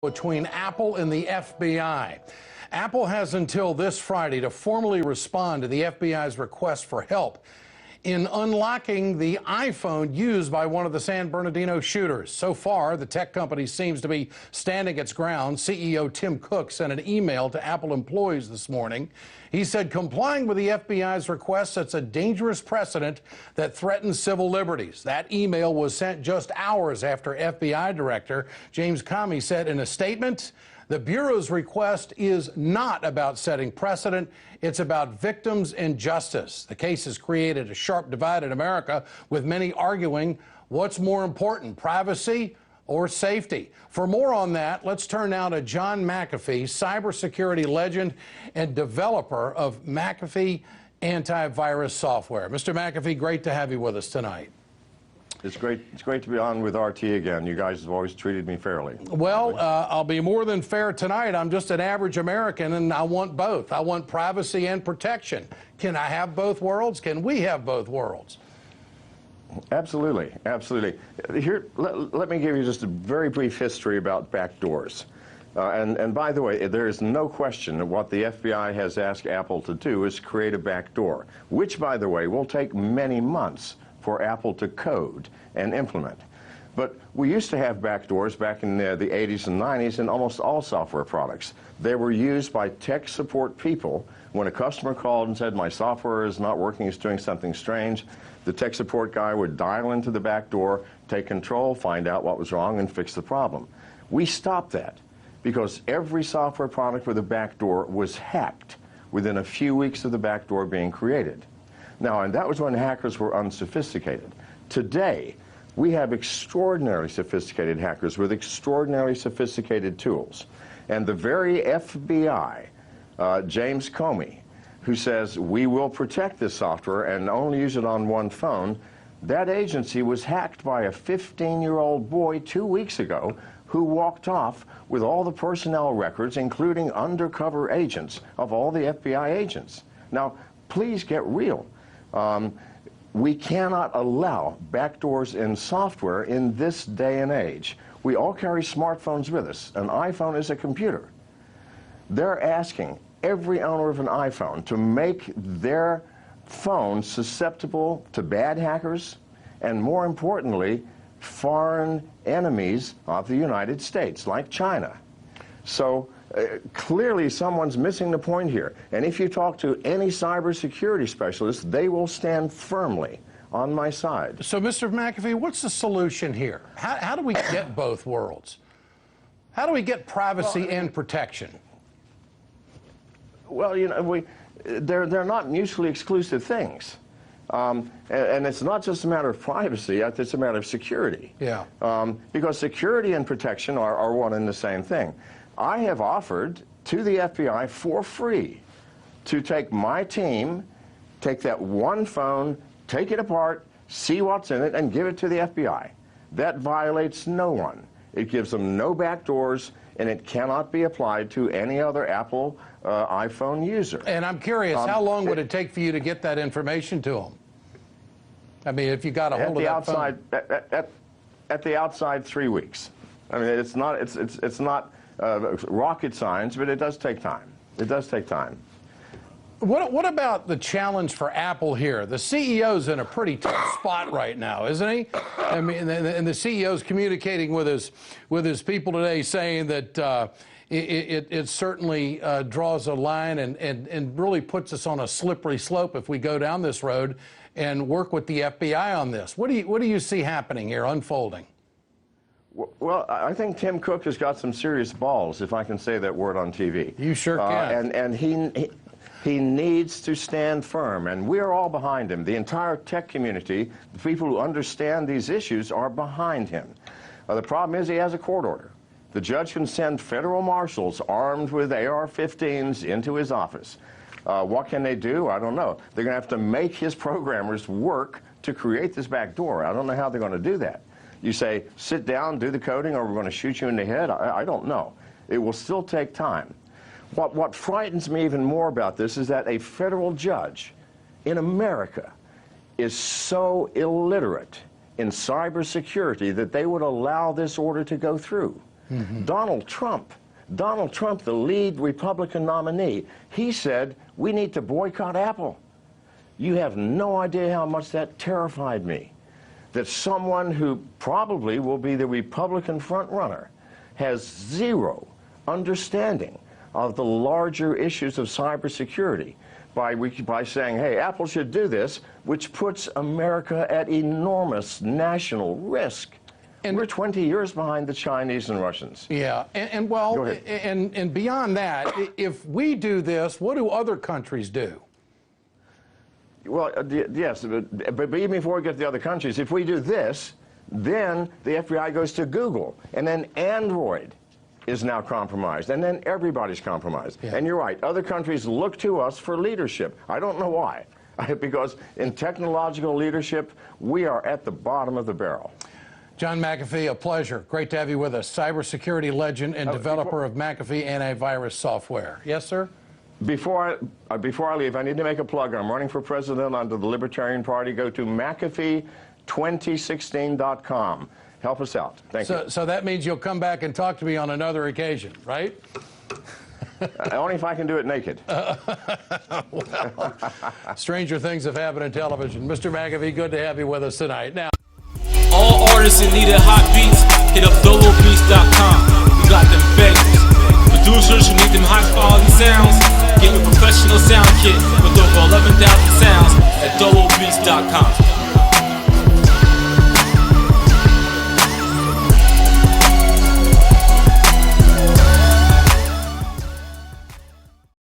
Between Apple and the FBI. Apple has until this Friday to formally respond to the FBI's request for help in unlocking the iPhone used by one of the San Bernardino shooters. So far, the tech company seems to be standing its ground. CEO Tim Cook sent an email to Apple employees this morning. He said complying with the FBI's request sets a dangerous precedent that threatens civil liberties. That email was sent just hours after FBI Director James Comey said in a statement, "The Bureau's request is not about setting precedent. It's about victims and justice." The case has created a sharp divide in America, with many arguing what's more important, privacy or safety. For more on that, let's turn now to John McAfee, cybersecurity legend and developer of McAfee antivirus software. Mr. McAfee, great to have you with us tonight. It's great to be on with RT again. You guys have always treated me fairly. Well, I'll be more than fair tonight. I'm just an average American, and I want both. I want privacy and protection. Can I have both worlds? Can we have both worlds? Absolutely, absolutely. Here, let me give you just a very brief history about backdoors. And by the way, there is no question that what the FBI has asked Apple to do is create a backdoor, which, by the way, will take many months for Apple to code and implement. But we used to have backdoors back in the 80s and 90s in almost all software products. They were used by tech support people. When a customer called and said, "My software is not working, it's doing something strange," the tech support guy would dial into the backdoor, take control, find out what was wrong, and fix the problem. We stopped that because every software product with a backdoor was hacked within a few weeks of the backdoor being created. Now, and that was when hackers were unsophisticated. Today, we have extraordinarily sophisticated hackers with extraordinarily sophisticated tools. And the very FBI, James Comey, who says we will protect this software and only use it on one phone, that agency was hacked by a 15-year-old boy 2 weeks ago who walked off with all the personnel records, including undercover agents of all the FBI agents. Now, please get real. We cannot allow backdoors in software in this day and age. We all carry smartphones with us. An iPhone is a computer. They're asking every owner of an iPhone to make their phone susceptible to bad hackers and, more importantly, foreign enemies of the United States, like China. So clearly someone's missing the point here. And if you talk to any cybersecurity specialist, they will stand firmly on my side. So, Mr. McAfee, what's the solution here? How do we get both worlds? How do we get privacy and protection? Well, you know, they're not mutually exclusive things. And it's not just a matter of privacy, it's a matter of security. Yeah. Because security and protection are one and the same thing. I have offered to the FBI for free to take my team, take that one phone, take it apart, see what's in it, and give it to the FBI. That violates no one. It gives them no backdoors, and it cannot be applied to any other Apple iPhone user. And I'm curious, how long would it take for you to get that information to them? I mean, if you got a hold of that phone. At the outside, 3 weeks. I mean, it's not rocket science, but it does take time. It does take time. What about the challenge for Apple here? The CEO's in a pretty tough spot right now, isn't he? I mean, and the CEO's communicating with his people today, saying that it certainly draws a line and really puts us on a slippery slope if we go down this road and work with the FBI on this. What do you see happening here, unfolding? Well, I think Tim Cook has got some serious balls, if I can say that word on TV. You sure can. And he needs to stand firm, and we're all behind him. The entire tech community, the people who understand these issues, are behind him. The problem is he has a court order. The judge can send federal marshals armed with AR-15s into his office. What can they do? I don't know. They're going to have to make his programmers work to create this backdoor. I don't know how they're going to do that. You say, sit down, do the coding, or we're going to shoot you in the head? I don't know. It will still take time. What frightens me even more about this is that a federal judge in America is so illiterate in cybersecurity that they would allow this order to go through. Donald Trump, the lead Republican nominee, he said, we need to boycott Apple. You have no idea how much that terrified me. That someone who probably will be the Republican frontrunner has zero understanding of the larger issues of cybersecurity by saying, hey, Apple should do this, which puts America at enormous national risk. And we're 20 years behind the Chinese and Russians. Yeah, and beyond that, if we do this, what do other countries do? Well, yes, but even before we get to the other countries, if we do this, then the FBI goes to Google, and then Android is now compromised, and then everybody's compromised. Yeah. And you're right, other countries look to us for leadership. I don't know why, because in technological leadership, we are at the bottom of the barrel. John McAfee, a pleasure. Great to have you with us. Cybersecurity legend and developer of McAfee antivirus software. Yes, sir? Before I leave, I need to make a plug. I'm running for president under the Libertarian Party. Go to McAfee2016.com. Help us out. Thank you. So that means you'll come back and talk to me on another occasion, right? Only if I can do it naked. Well, stranger things have happened in television. Mr. McAfee, good to have you with us tonight. Now, all artists in need of hot beats, hit up dolobeats.com. We got them bangers. Producers who need them high quality sounds, get your professional sound kit with over 11,000 sounds at dolobeats.com.